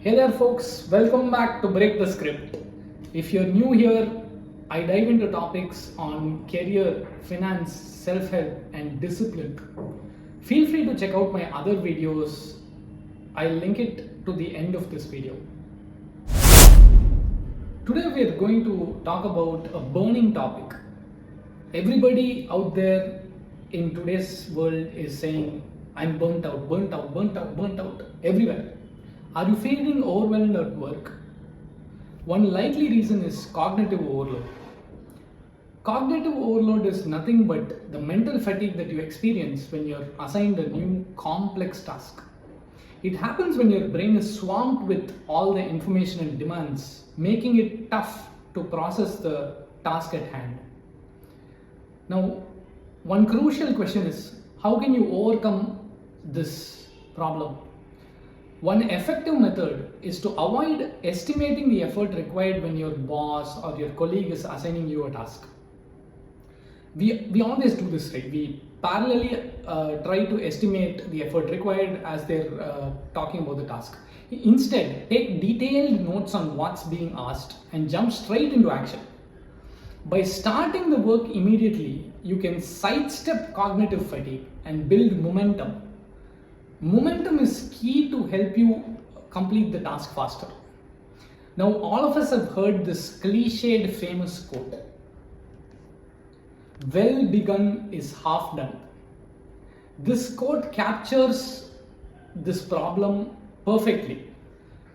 Hey there folks, welcome back to Break the Script. If you're new here, I dive into topics on career, finance, self-help and discipline. Feel free to check out my other videos. I'll link it to the end of this video. Today we are going to talk about a burning topic. Everybody out there in today's world is saying, I'm burnt out, everywhere. Are you feeling overwhelmed at work? One likely reason is cognitive overload. Cognitive overload is nothing but the mental fatigue that you experience when you're assigned a new complex task. It happens when your brain is swamped with all the information and demands, making it tough to process the task at hand. Now, one crucial question is, how can you overcome this problem? One effective method is to avoid estimating the effort required when your boss or your colleague is assigning you a task. We always do this, right? We parallelly try to estimate the effort required as they're talking about the task. Instead, take detailed notes on what's being asked and jump straight into action. By starting the work immediately, you can sidestep cognitive fatigue and build momentum. Momentum is key to help you complete the task faster. Now, all of us have heard this cliched famous quote, well begun is half done. This quote captures this problem perfectly.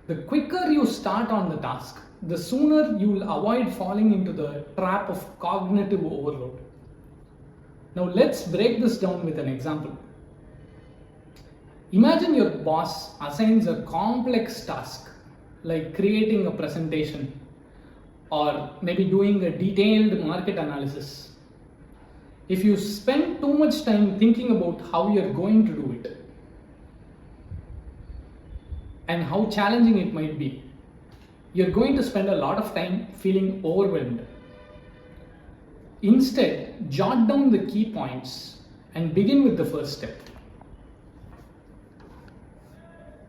The quicker you start on the task, the sooner you will avoid falling into the trap of cognitive overload. Now, let's break this down with an example. Imagine your boss assigns a complex task like creating a presentation or maybe doing a detailed market analysis. If you spend too much time thinking about how you're going to do it and how challenging it might be, you're going to spend a lot of time feeling overwhelmed. Instead, jot down the key points and begin with the first step.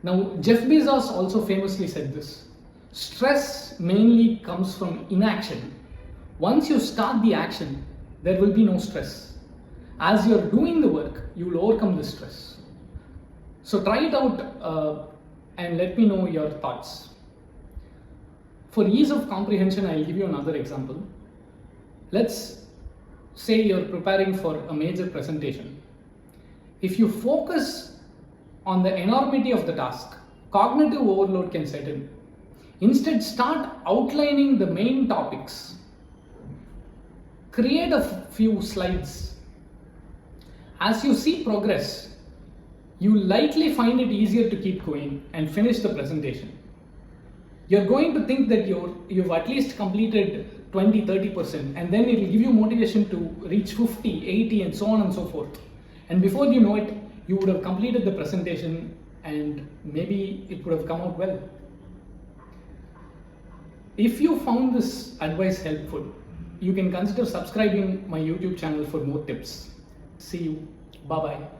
Now, Jeff Bezos also famously said this, stress mainly comes from inaction. Once you start the action, there will be no stress. As you're doing the work, you will overcome the stress. So try it out and let me know your thoughts. For ease of comprehension, I'll give you another example. Let's say you're preparing for a major presentation. If you focus on the enormity of the task, cognitive overload can set in. Instead, start outlining the main topics. Create a few slides. As you see progress, you will likely find it easier to keep going and finish the presentation. You're going to think that you've at least completed 20-30%, and then it will give you motivation to reach 50, 80 and so on and so forth. And before you know it, you would have completed the presentation and maybe it would have come out well. If you found this advice helpful, you can consider subscribing my YouTube channel for more tips. See you. Bye-bye.